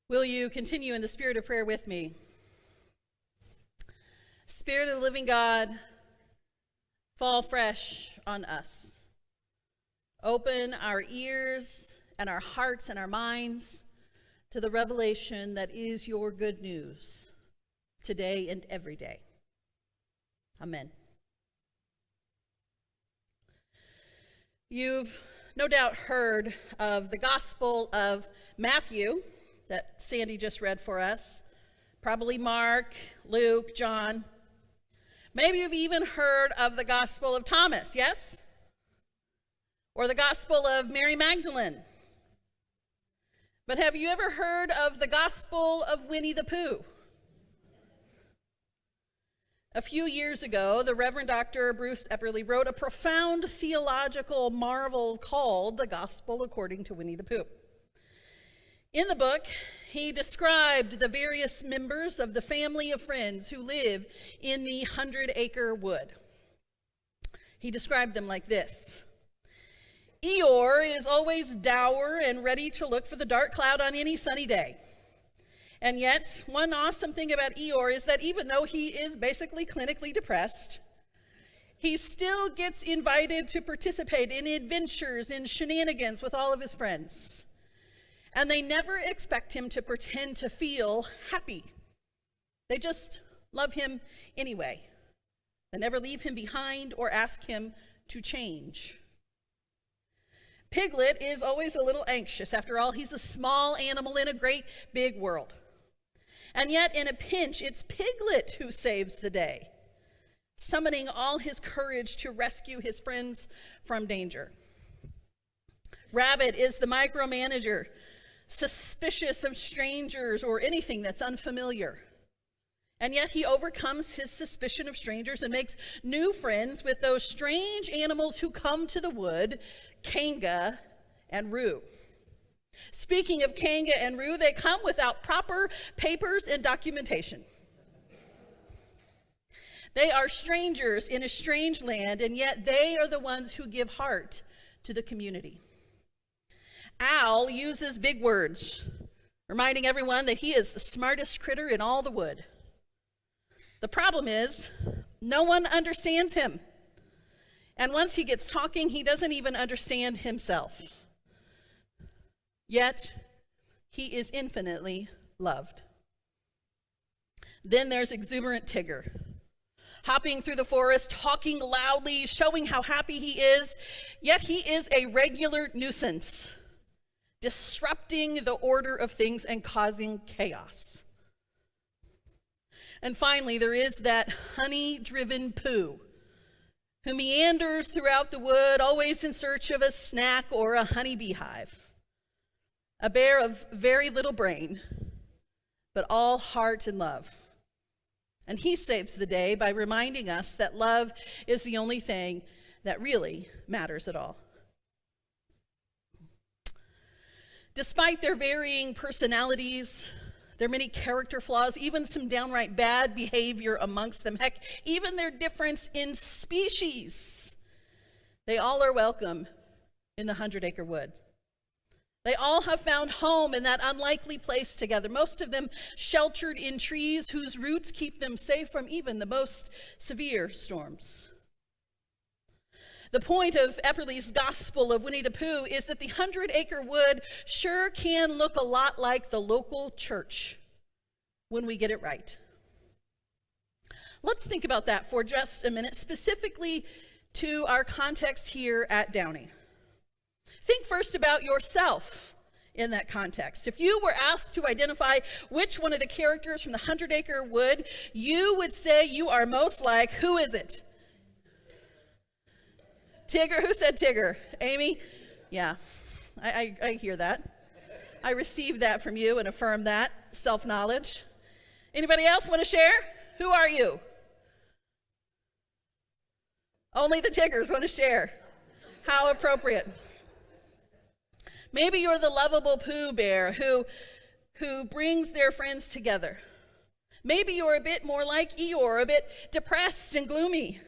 Will you continue in the spirit of prayer with me? Spirit of the living God, fall fresh on us. Open our ears and our hearts and our minds to the revelation that is your good news today and every day. Amen. You've no doubt heard of the Gospel of Matthew that Sandy just read for us, probably Mark, Luke, John. Maybe you've even heard of the Gospel of Thomas, yes? Or the Gospel of Mary Magdalene. But have you ever heard of the Gospel of Winnie the Pooh? A few years ago, the Reverend Dr. Bruce Epperly wrote a profound theological marvel called The Gospel According to Winnie the Pooh. In the book, he described the various members of the family of friends who live in the 100-acre wood. He described them like this. Eeyore is always dour and ready to look for the dark cloud on any sunny day. And yet, one awesome thing about Eeyore is that even though he is basically clinically depressed, he still gets invited to participate in adventures and shenanigans with all of his friends. And they never expect him to pretend to feel happy. They just love him anyway. They never leave him behind or ask him to change. Piglet is always a little anxious. After all, he's a small animal in a great big world. And yet, in a pinch, it's Piglet who saves the day, summoning all his courage to rescue his friends from danger. Rabbit is the micromanager, suspicious of strangers or anything that's unfamiliar. And yet he overcomes his suspicion of strangers and makes new friends with those strange animals who come to the wood, Kanga and Roo. Speaking of Kanga and Roo, they come without proper papers and documentation. They are strangers in a strange land, and yet they are the ones who give heart to the community. Owl uses big words, reminding everyone that he is the smartest critter in all the wood. The problem is, no one understands him. And once he gets talking, he doesn't even understand himself. Yet, he is infinitely loved. Then there's exuberant Tigger, hopping through the forest, talking loudly, showing how happy he is, yet he is a regular nuisance, disrupting the order of things and causing chaos. And finally, there is that honey-driven Pooh, who meanders throughout the wood, always in search of a snack or a honey beehive. A bear of very little brain, but all heart and love. And he saves the day by reminding us that love is the only thing that really matters at all. Despite their varying personalities, their many character flaws, even some downright bad behavior amongst them, heck, even their difference in species, they all are welcome in the 100-acre wood. They all have found home in that unlikely place together, most of them sheltered in trees whose roots keep them safe from even the most severe storms. The point of Epperly's Gospel of Winnie the Pooh is that the 100-acre wood sure can look a lot like the local church when we get it right. Let's think about that for just a minute, specifically to our context here at Downey. Think first about yourself in that context. If you were asked to identify which one of the characters from the 100-acre wood you would say you are most like, who is it? Tigger? Who said Tigger? Amy? Yeah, I hear that. I received that from you and affirm that. Self-knowledge. Anybody else want to share? Who are you? Only the Tiggers want to share. How appropriate. Maybe you're the lovable Pooh Bear who brings their friends together. Maybe you're a bit more like Eeyore, a bit depressed and gloomy.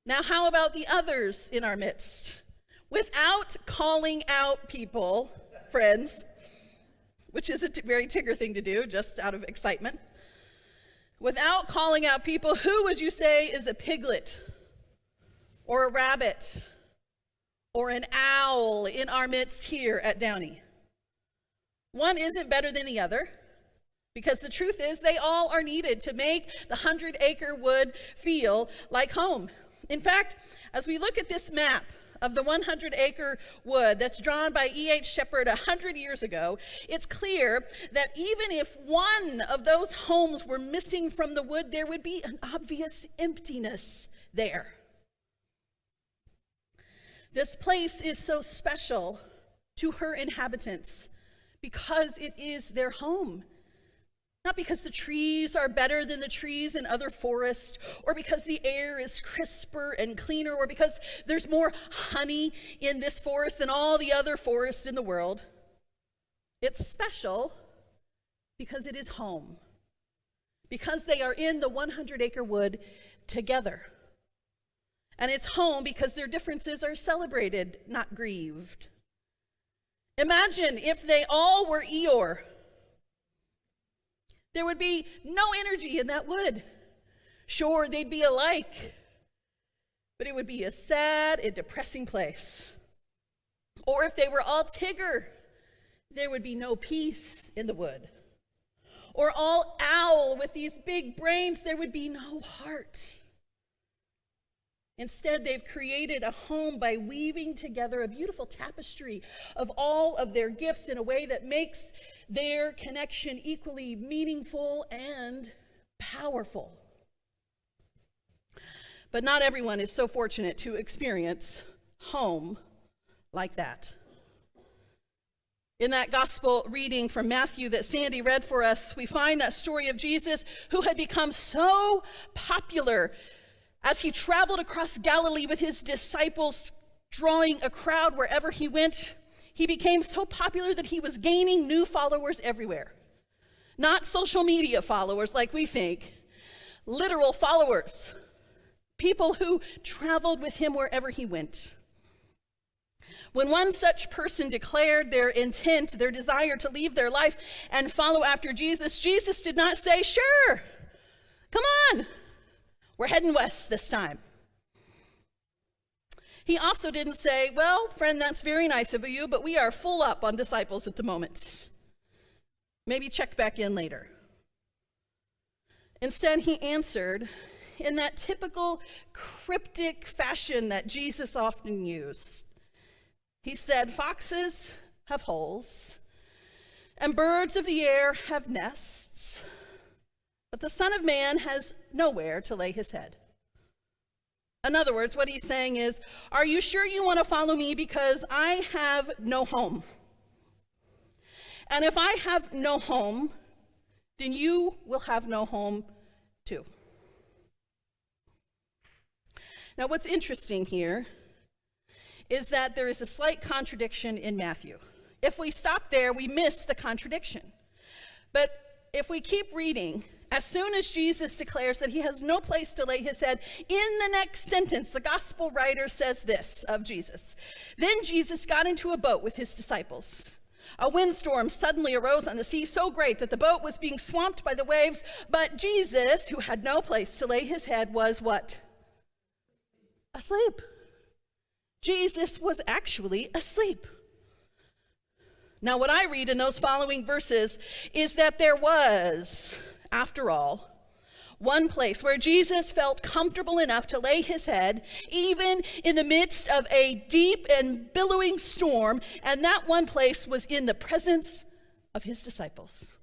Now, how about the others in our midst? Without calling out people, friends, which is a very Tigger thing to do, just out of excitement. Without calling out people, who would you say is a piglet or a rabbit or an owl in our midst here at Downey? One isn't better than the other, because the truth is they all are needed to make the 100-acre wood feel like home. In fact, as we look at this map of the 100-acre wood that's drawn by E.H. Shepard 100 years ago, it's clear that even if one of those homes were missing from the wood, there would be an obvious emptiness there. This place is so special to her inhabitants because it is their home. Not because the trees are better than the trees in other forests, or because the air is crisper and cleaner, or because there's more honey in this forest than all the other forests in the world. It's special because it is home. Because they are in the 100-acre wood together. And it's home because their differences are celebrated, not grieved. Imagine if they all were Eeyore. There would be no energy in that wood. Sure, they'd be alike, but it would be a sad and depressing place. Or if they were all Tigger, there would be no peace in the wood. Or all owl with these big brains, there would be no heart. Instead, they've created a home by weaving together a beautiful tapestry of all of their gifts in a way that makes their connection equally meaningful and powerful. But not everyone is so fortunate to experience home like that. In that gospel reading from Matthew that Sandy read for us, we find that story of Jesus who had become so popular as he traveled across Galilee with his disciples, drawing a crowd wherever he went. He became so popular that he was gaining new followers everywhere. Not social media followers like we think, literal followers. People who traveled with him wherever he went. When one such person declared their intent, their desire to leave their life and follow after Jesus, Jesus did not say, "Sure, come on. We're heading west this time." He also didn't say, "Well, friend, that's very nice of you, but we are full up on disciples at the moment. Maybe check back in later." Instead, he answered in that typical cryptic fashion that Jesus often used. He said, "Foxes have holes, and birds of the air have nests, but the Son of Man has nowhere to lay his head." In other words, what he's saying is, are you sure you want to follow me? Because I have no home. And if I have no home, then you will have no home too. Now, what's interesting here is that there is a slight contradiction in Matthew. If we stop there, we miss the contradiction. But if we keep reading, as soon as Jesus declares that he has no place to lay his head, in the next sentence, the gospel writer says this of Jesus. "Then Jesus got into a boat with his disciples. A windstorm suddenly arose on the sea, so great that the boat was being swamped by the waves. But Jesus, who had no place to lay his head, was" what? Asleep. Jesus was actually asleep. Now, what I read in those following verses is that there was, after all, one place where Jesus felt comfortable enough to lay his head, even in the midst of a deep and billowing storm, and that one place was in the presence of his disciples.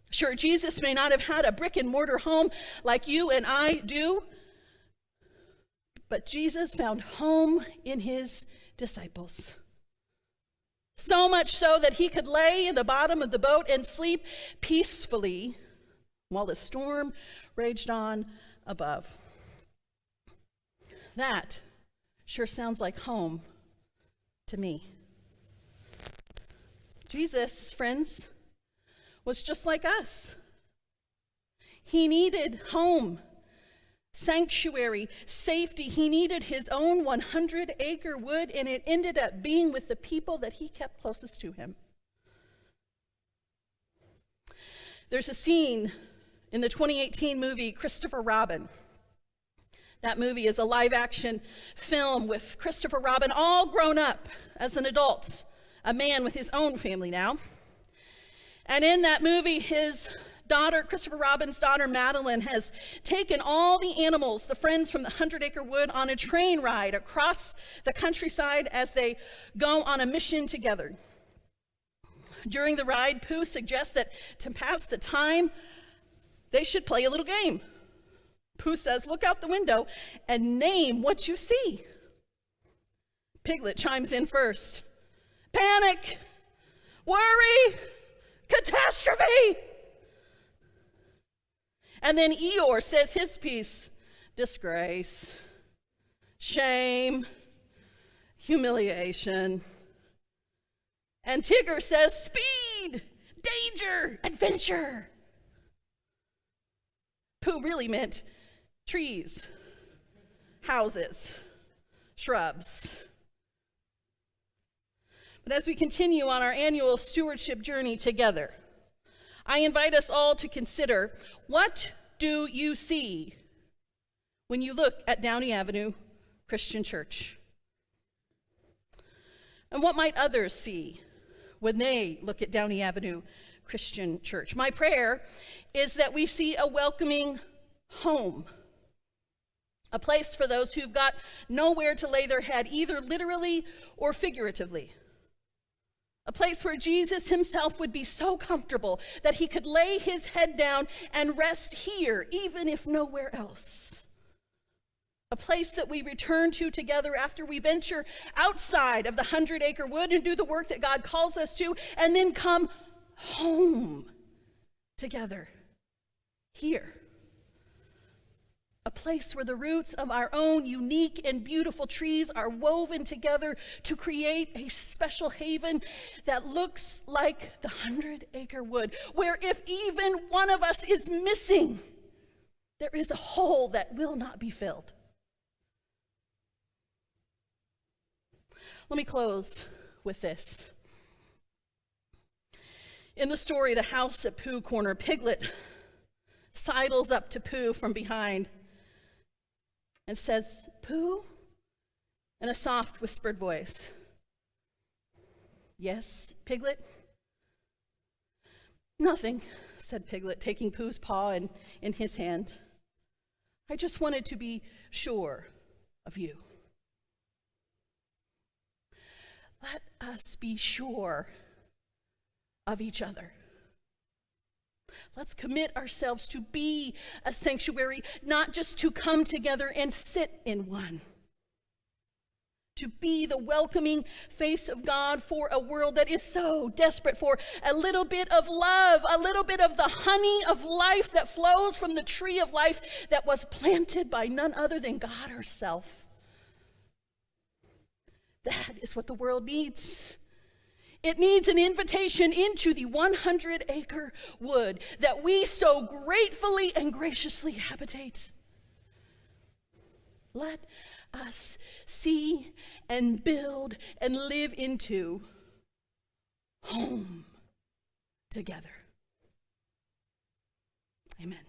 Sure, Jesus may not have had a brick and mortar home like you and I do, but Jesus found home in his disciples. So much so that he could lay in the bottom of the boat and sleep peacefully while the storm raged on above. That sure sounds like home to me. Jesus, friends, was just like us. He needed home, sanctuary, safety. He needed his own 100-acre wood, and it ended up being with the people that he kept closest to him. There's a scene in the 2018 movie Christopher Robin. That movie is a live-action film with Christopher Robin all grown up as an adult, a man with his own family now. And in that movie, his daughter, Christopher Robin's daughter, Madeline, has taken all the animals, the friends from the 100-acre wood, on a train ride across the countryside as they go on a mission together. During the ride, Pooh suggests that to pass the time, they should play a little game. Pooh says, "Look out the window and name what you see." Piglet chimes in first. "Panic, worry, catastrophe." And then Eeyore says his piece: disgrace, shame, humiliation. And Tigger says speed, danger, adventure. Pooh really meant trees, houses, shrubs. But as we continue on our annual stewardship journey together, I invite us all to consider, what do you see when you look at Downey Avenue Christian Church? And what might others see when they look at Downey Avenue Christian Church? My prayer is that we see a welcoming home, a place for those who've got nowhere to lay their head, either literally or figuratively. A place where Jesus himself would be so comfortable that he could lay his head down and rest here, even if nowhere else. A place that we return to together after we venture outside of the 100-acre wood and do the work that God calls us to, and then come home together here. A place where the roots of our own unique and beautiful trees are woven together to create a special haven that looks like the 100-acre wood, where if even one of us is missing, there is a hole that will not be filled. Let me close with this. In the story, The House at Pooh Corner, Piglet sidles up to Pooh from behind and says, "Pooh?" in a soft, whispered voice. "Yes, Piglet?" "Nothing," said Piglet, taking Pooh's paw in his hand. "I just wanted to be sure of you." Let us be sure of each other. Let's commit ourselves to be a sanctuary, not just to come together and sit in one. To be the welcoming face of God for a world that is so desperate for a little bit of love, a little bit of the honey of life that flows from the tree of life that was planted by none other than God herself. That is what the world needs. It needs an invitation into the 100-acre wood that we so gratefully and graciously habitate. Let us see and build and live into home together. Amen.